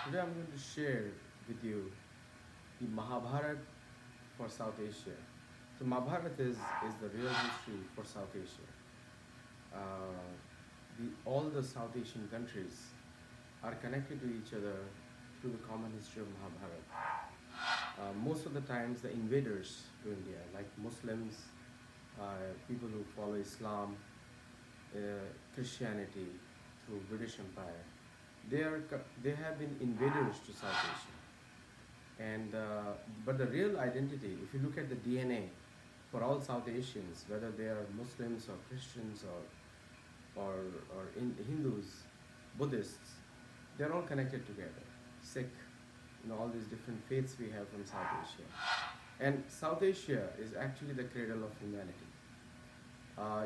Today I'm going to share with you the Mahabharata for South Asia. So Mahabharata is the real history for South Asia. All the South Asian countries are connected to each other through the common history of Mahabharata. Most of the times the invaders to India, like Muslims, people who follow Islam, uh, Christianity through British Empire, they have been invaders to South Asia. And but the real identity, if you look at the DNA for all South Asians, whether they are Muslims or Christians or Hindus, Buddhists, they're all connected together. Sikh, all these different faiths we have from South Asia. And South Asia is actually the cradle of humanity.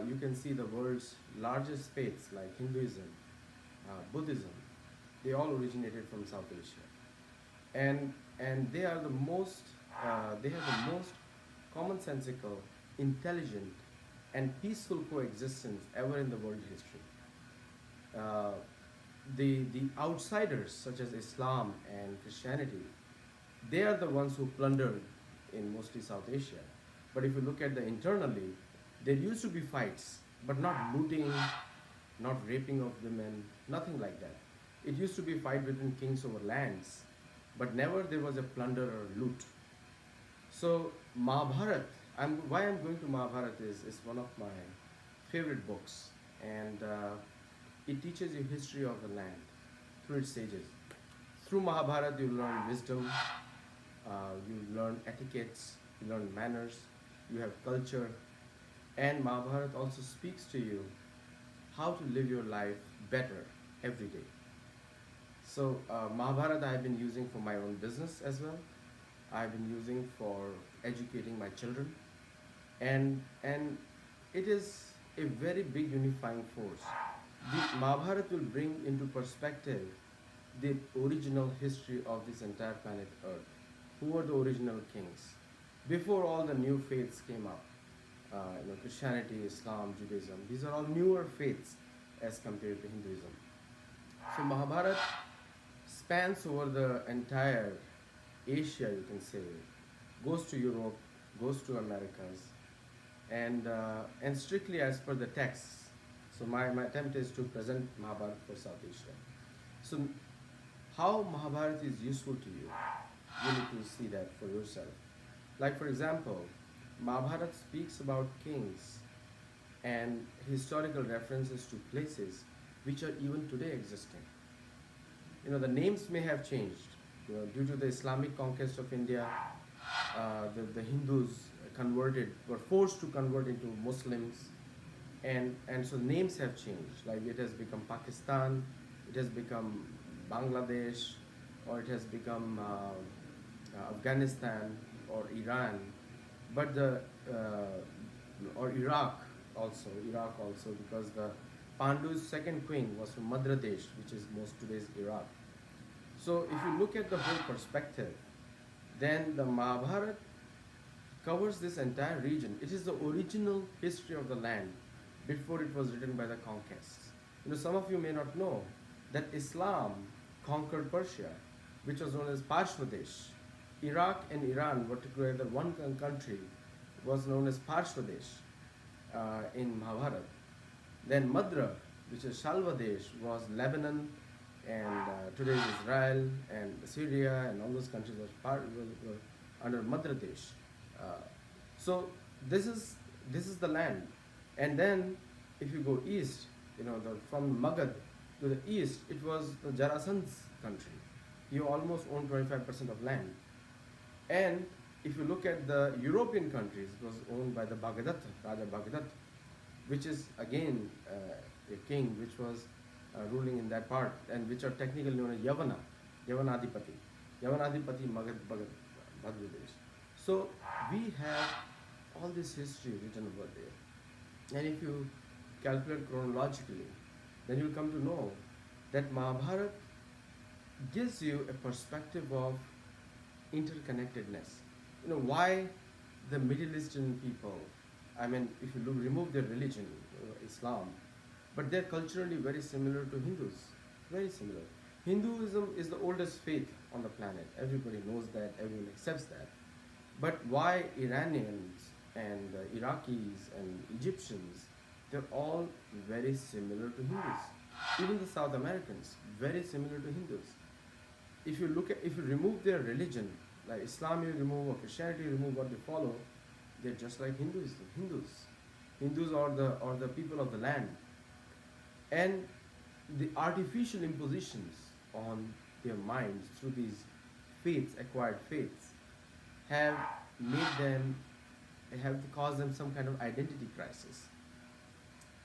You can see the world's largest faiths like Hinduism, Buddhism, they all originated from South Asia. And they are the most they have the most commonsensical, intelligent, and peaceful coexistence ever in the world history. Uh, the outsiders such as Islam and Christianity, they are the ones who plundered in mostly South Asia. But if you look at the internally, there used to be fights, but not looting, not raping of women, nothing like that. It used to be fight between kings over lands, but never there was a plunder or loot. So Mahabharat, why I'm going to Mahabharat is one of my favorite books, and it teaches you history of the land through its sages. Through Mahabharat, you learn wisdom, you learn etiquettes, you learn manners, you have culture, and Mahabharat also speaks to you how to live your life better every day. So Mahabharata I've been using for my own business as well. I've been using for educating my children, and it is a very big unifying force. The Mahabharata will bring into perspective the original history of this entire planet Earth. Who were the original kings before all the new faiths came up? Christianity, Islam, Judaism. These are all newer faiths as compared to Hinduism. So Mahabharata spans over the entire Asia, you can say, goes to Europe, goes to Americas, and strictly as per the texts. So my attempt is to present Mahabharata for South Asia. So how Mahabharata is useful to you, you need to see that for yourself. Like for example, Mahabharata speaks about kings and historical references to places which are even today existing. The names may have changed. Due to the Islamic conquest of India, the Hindus were forced to convert into Muslims, and so names have changed. Like it has become Pakistan, it has become Bangladesh, or it has become Afghanistan or Iran, but or Iraq also, because the Pandu's second queen was from Madhya Pradesh, which is most today's Iraq. So if you look at the whole perspective, then the Mahabharata covers this entire region. It is the original history of the land before it was written by the conquests. Some of you may not know that Islam conquered Persia, which was known as Parshvadesh. Iraq and Iran were together one country, was known as Parshvadesh in Mahabharata. Then Madra, which is Shalvadesh, was Lebanon, and today's Israel and Syria and all those countries were under Madra Desh. So this is the land. And then if you go east, from Magad to the east, it was the Jarasandh's country. He almost owned 25% of land. And if you look at the European countries, it was owned by the Bhagadatta, Raja Bhagadatta, which is again a king which was ruling in that part, and which are technically known as Yavanadipati Magad Bhagadadesh. So we have all this history written over there. And if you calculate chronologically, then you'll come to know that Mahabharata gives you a perspective of interconnectedness. Why the Middle Eastern people, if you remove their religion, Islam, but they're culturally very similar to Hindus, very similar. Hinduism is the oldest faith on the planet. Everybody knows that, everyone accepts that. But why Iranians and Iraqis and Egyptians, they're all very similar to Hindus. Even the South Americans, very similar to Hindus. If you remove their religion, like Islam you remove or Christianity you remove what they follow, they're just like Hindus are the people of the land. And the artificial impositions on their minds through these faiths, acquired faiths, have made them have caused them some kind of identity crisis.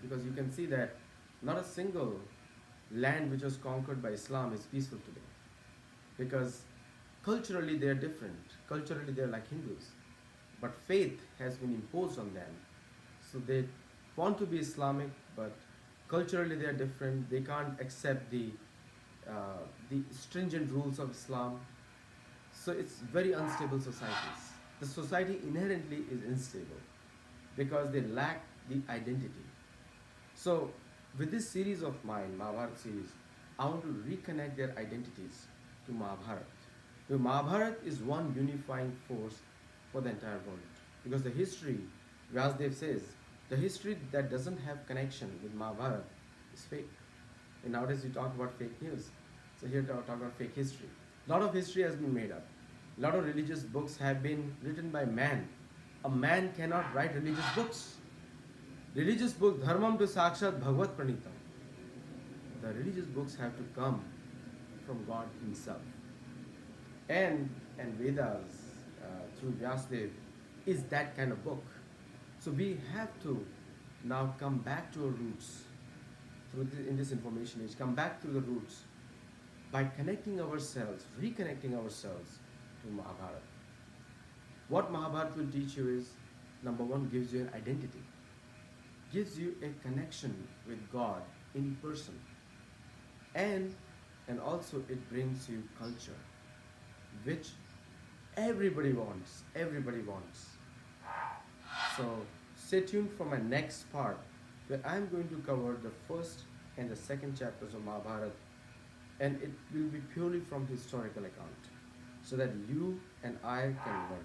Because you can see that not a single land which was conquered by Islam is peaceful today. Because culturally they are different. Culturally they are like Hindus. But faith has been imposed on them. So they want to be Islamic, but culturally they are different. They can't accept the stringent rules of Islam. So it's very unstable societies. The society inherently is unstable because they lack the identity. So with this series of mine, Mahabharata series, I want to reconnect their identities to Mahabharata. The Mahabharata is one unifying force for the entire world. Because the history, Vyasdev says, the history that doesn't have connection with Mahabharata is fake. And nowadays we talk about fake news. So here we talk about fake history. A lot of history has been made up. A lot of religious books have been written by man. A man cannot write religious books. Religious book, dharmam tu sakshat bhagavad pranitam. The religious books have to come from God Himself. And Vedas through Vyasdev is that kind of book. So we have to now come back to our roots in this information age, come back to the roots by connecting ourselves, reconnecting ourselves to Mahabharata. What Mahabharata will teach you is, number one, gives you an identity, gives you a connection with God in person, and also it brings you culture, which everybody wants. So stay tuned for my next part, where I'm going to cover the first and the second chapters of Mahabharata, and it will be purely from historical account, so that you and I can learn.